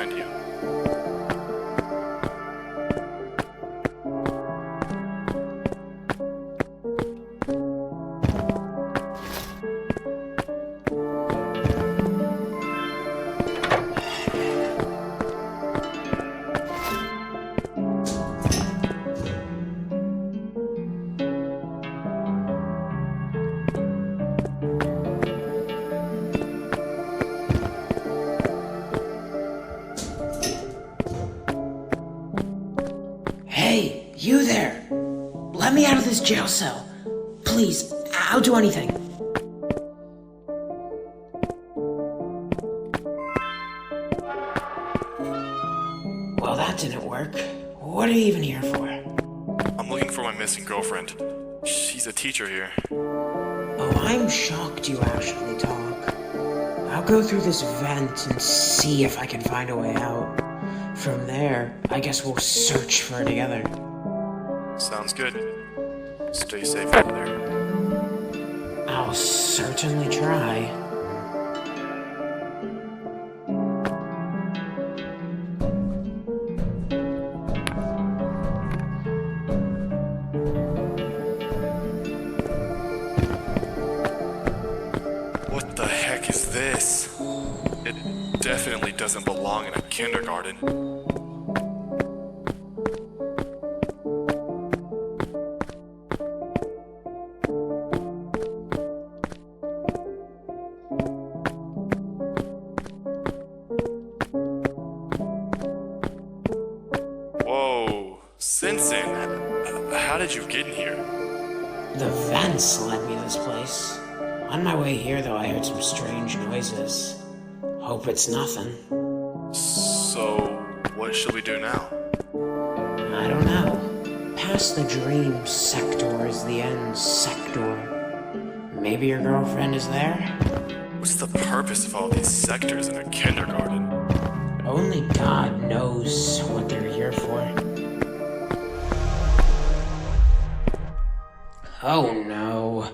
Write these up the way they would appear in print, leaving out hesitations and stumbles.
find you. Hey, you there! Let me out of this jail cell. Please, I'll do anything. Well, that didn't work. What are you even here for? I'm looking for my missing girlfriend. She's a teacher here. Oh, I'm shocked you actually talk. I'll go through this vent and see if I can find a way out. From there, I guess we'll search for her together. Sounds good. Stay safe over there. I'll certainly try. What the heck is this? It definitely doesn't belong in a kindergarten. Whoa, SinSin, how did you get in here? The vents led me this place. On my way here, though, I heard some strange noises. Hope it's nothing. So, what should we do now? I don't know. Past the dream sector is the end sector. Maybe your girlfriend is there? What's the purpose of all these sectors in a kindergarten? Only God knows what they're here for. Oh no.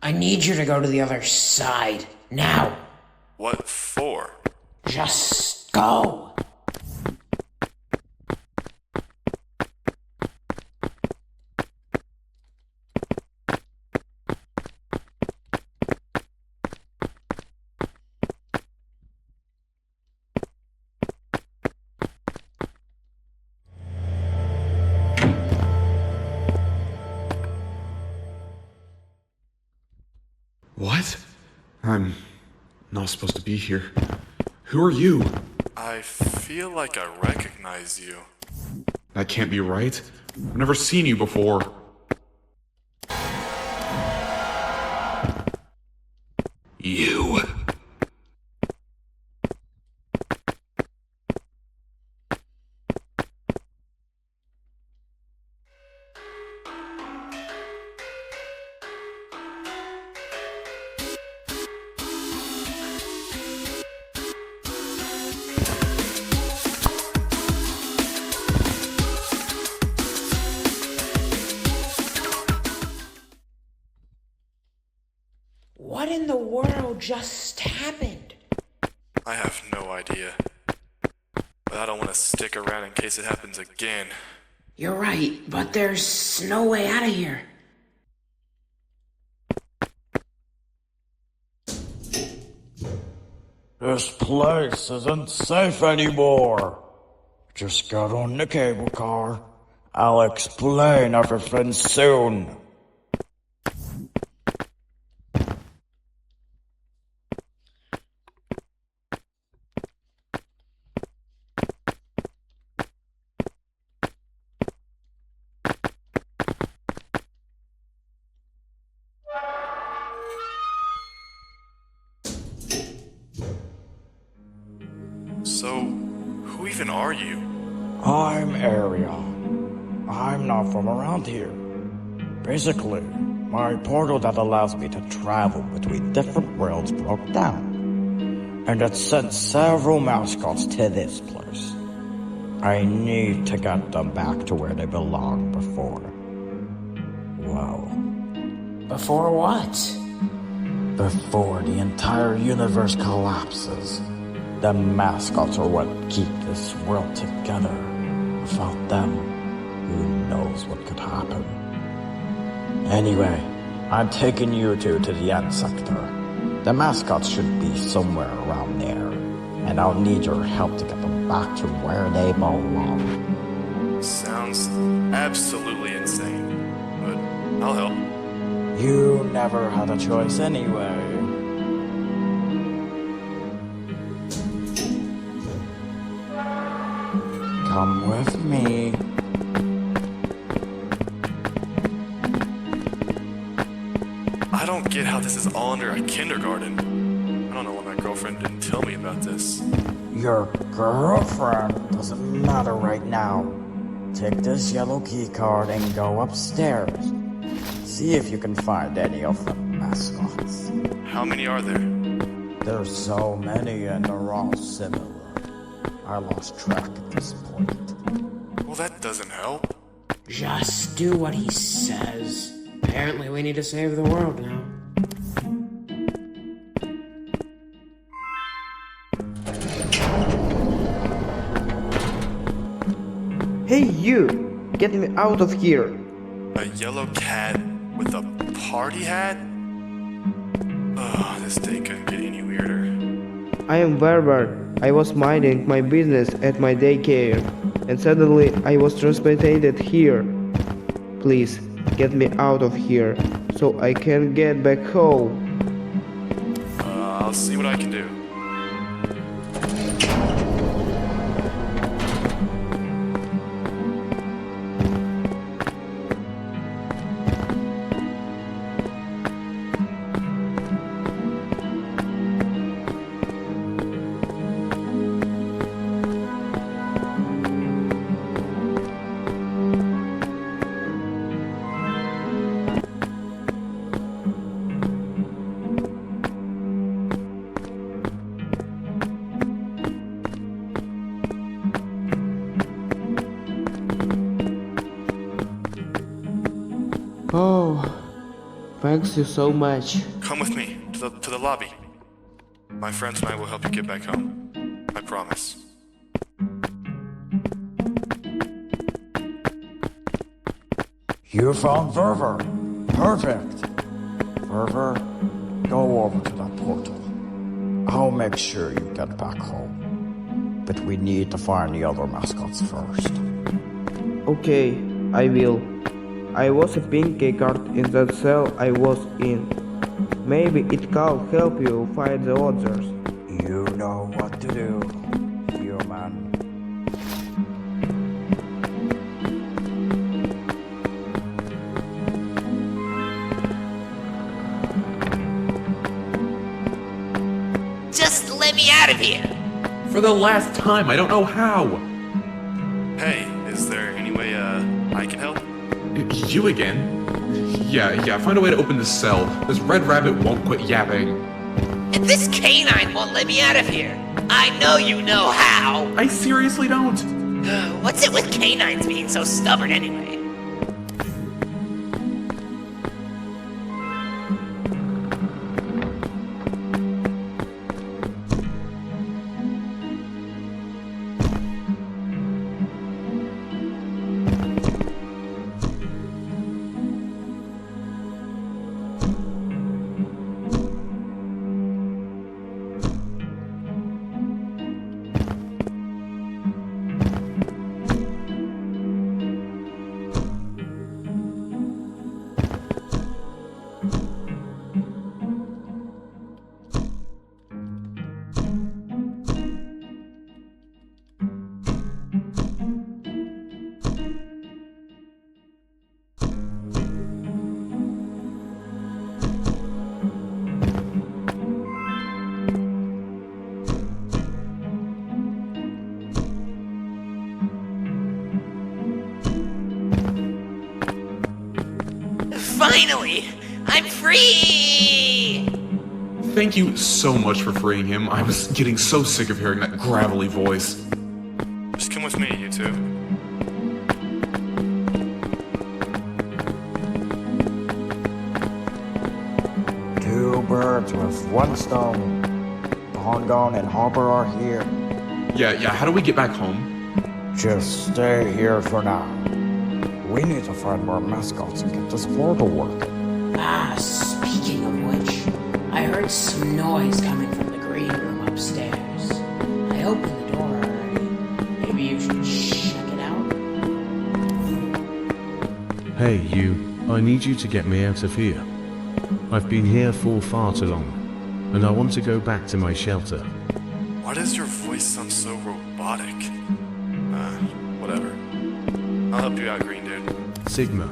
I need you to go to the other side. Now. What for? Just go. What? I'm not supposed to be here. Who are you? I feel like I recognize you. That can't be right. I've never seen you before. You. What in the world just happened? I have no idea. But I don't want to stick around in case it happens again. You're right, but there's no way out of here. This place isn't safe anymore. Just get on the cable car. I'll explain everything soon. So, who even are you? I'm Arion. I'm not from around here. Basically, my portal that allows me to travel between different worlds broke down. And it sent several mascots to this place. I need to get them back to where they belonged before. Well, Before what? before the entire universe collapses. The mascots are what keep this world together. Without them, who knows what could happen. Anyway, I'm taking you two to the end sector. The mascots should be somewhere around there, and I'll need your help to get them back to where they belong. Sounds absolutely insane, but I'll help. You never had a choice anyway. Come with me. I don't get how this is all under a kindergarten. I don't know why my girlfriend didn't tell me about this. Your girlfriend doesn't matter right now. Take this yellow key card and go upstairs. See if you can find any of the mascots. How many are there? There's so many and they're all similar. I lost track at this point. Well, that doesn't help. Just do what he says. Apparently we need to save the world now. Hey you! Get me out of here! A yellow cat with a party hat? Oh, this day couldn't get any weirder. I am Werber. I was minding my business at my daycare, and suddenly I was transported here. Please, get me out of here, so I can get back home. I'll see what I can do. Oh, thanks you so much. Come with me to the lobby. My friends and I will help you get back home. I promise. You found Verver. Perfect. Verver, go over to that portal. I'll make sure you get back home. But we need to find the other mascots first. Okay, I will. I was a pink key card in that cell I was in. Maybe it can help you find the others. You know what to do, human. Just let me out of here! For the last time, I don't know how. Hey, is there any way I can help? You again? Yeah, find a way to open this cell. This red rabbit won't quit yapping. And this canine won't let me out of here. I know you know how. I seriously don't. What's it with canines being so stubborn anyway? Finally! I'm free! Thank you so much for freeing him. I was getting so sick of hearing that gravelly voice. Just come with me, you two. Two birds with one stone. Hongon and Harper are here. Yeah, how do we get back home? Just stay here for now. We need to find more mascots and get this portal working. Ah, speaking of which, I heard some noise coming from the green room upstairs. I opened the door already. Maybe you should check it out? Hey, you. I need you to get me out of here. I've been here for far too long, and I want to go back to my shelter. Why does your voice sound so robotic? Whatever. I'll help you out, green dude. Sigma.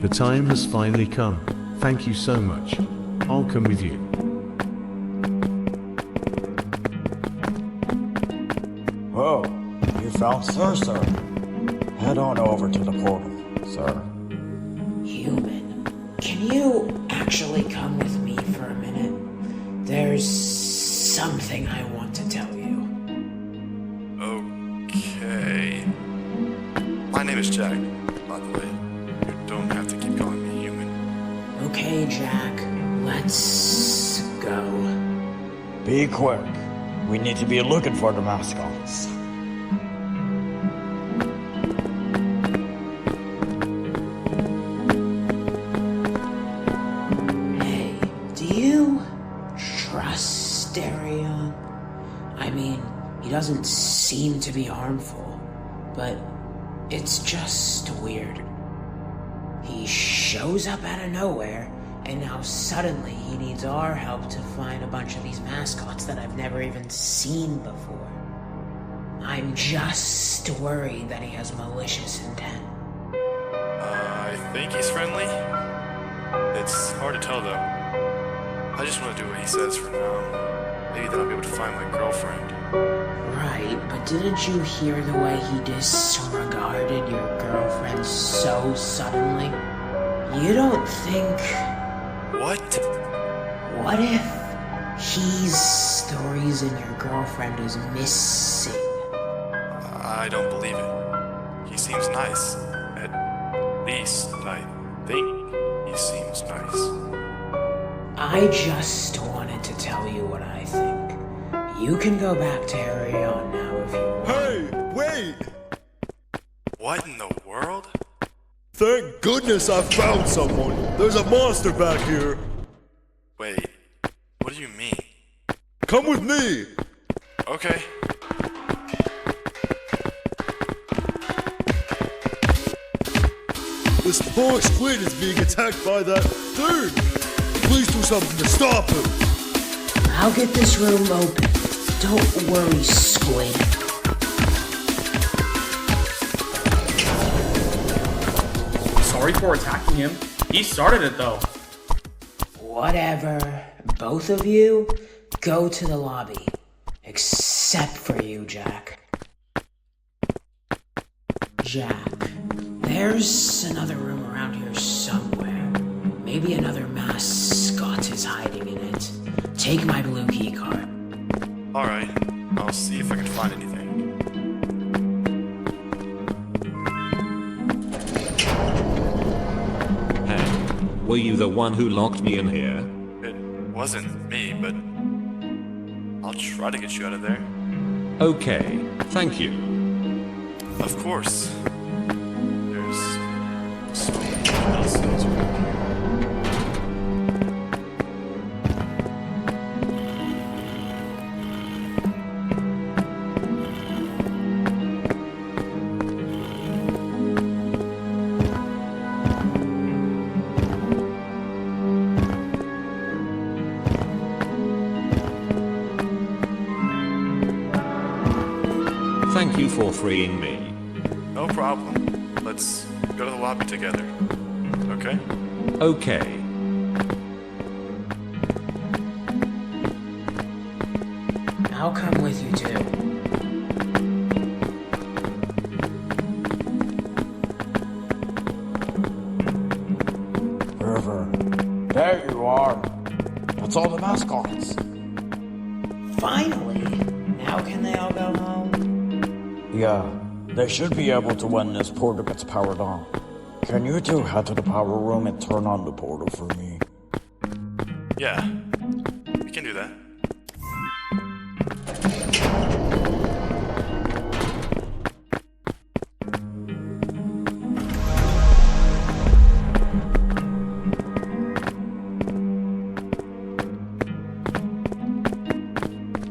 The time has finally come. Thank you so much. I'll come with you. Oh, you found Sir. Head on over to the portal, sir. Human, can you actually come with me for a minute? There's something I want to tell you. Okay. My name is Jack, by the way. You don't have to keep calling me human. Okay, Jack, let's go. Be quick. We need to be looking for the mascots. Hey, do you trust Darion? I mean, he doesn't seem to be harmful, but it's just weird. He shows up out of nowhere, and now suddenly he needs our help to find a bunch of these mascots that I've never even seen before. I'm just worried that he has malicious intent. I think he's friendly. It's hard to tell, though. I just want to do what he says for now. Maybe then I'll be able to find my girlfriend. Right, but didn't you hear the way he disregarded your girlfriend so suddenly? You don't think... What? What if he's the reason your girlfriend is missing? I don't believe it. He seems nice. At least, I think he seems nice. I just wanted to tell you what I think. You can go back to Arion now if you want. Hey, wait! What in the world? Thank goodness I found someone. There's a monster back here. Wait, what do you mean? Come with me. Okay. This poor squid is being attacked by that thing. Please do something to stop him. I'll get this room open. Don't worry, Squid. Sorry for attacking him. He started it though. Whatever. Both of you, go to the lobby. Except for you, Jack. Jack, there's another room around here somewhere. Maybe another mascot is hiding in it. Take my blue key card. Alright, I'll see if I can find anything. Hey, were you the one who locked me in here? It wasn't me, but I'll try to get you out of there. Okay, thank you. Of course. There's so many little cells around here. Thank you for freeing me. No problem. Let's go to the lobby together. Okay? Okay. I'll come with you too. River, there you are. That's all the mascots. Finally! Now can they all go home? Yeah, they should be able to when this portal gets powered on. Can you two head to the power room and turn on the portal for me? Yeah, we can do that.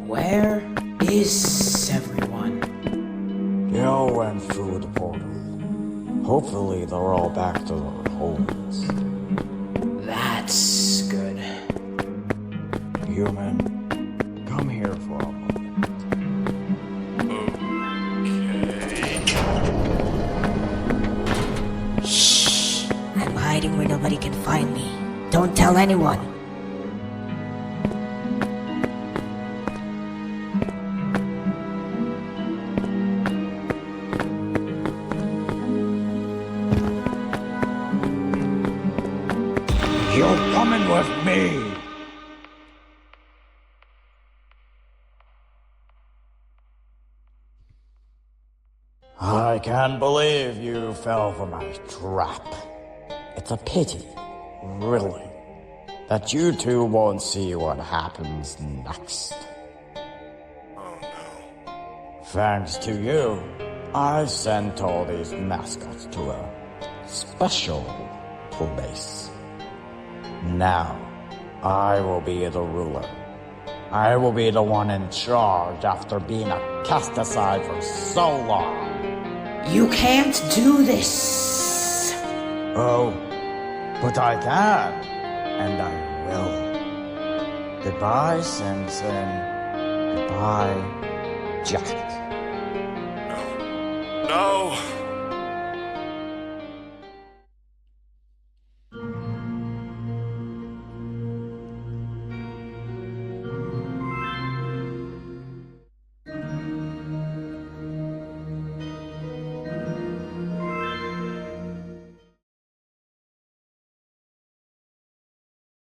Where is everyone? They all went through the portal. Hopefully they're all back to their homes. That's good. Human, come here for a moment. Okay. Shh! I'm hiding where nobody can find me. Don't tell anyone. You're coming with me! I can't believe you fell for my trap. It's a pity, really, that you two won't see what happens next. Oh no. Thanks to you, I sent all these mascots to a special place. Now, I will be the ruler. I will be the one in charge after being cast aside for so long. You can't do this! Oh, but I can, and I will. Goodbye, SinSin. Goodbye, Jack. No.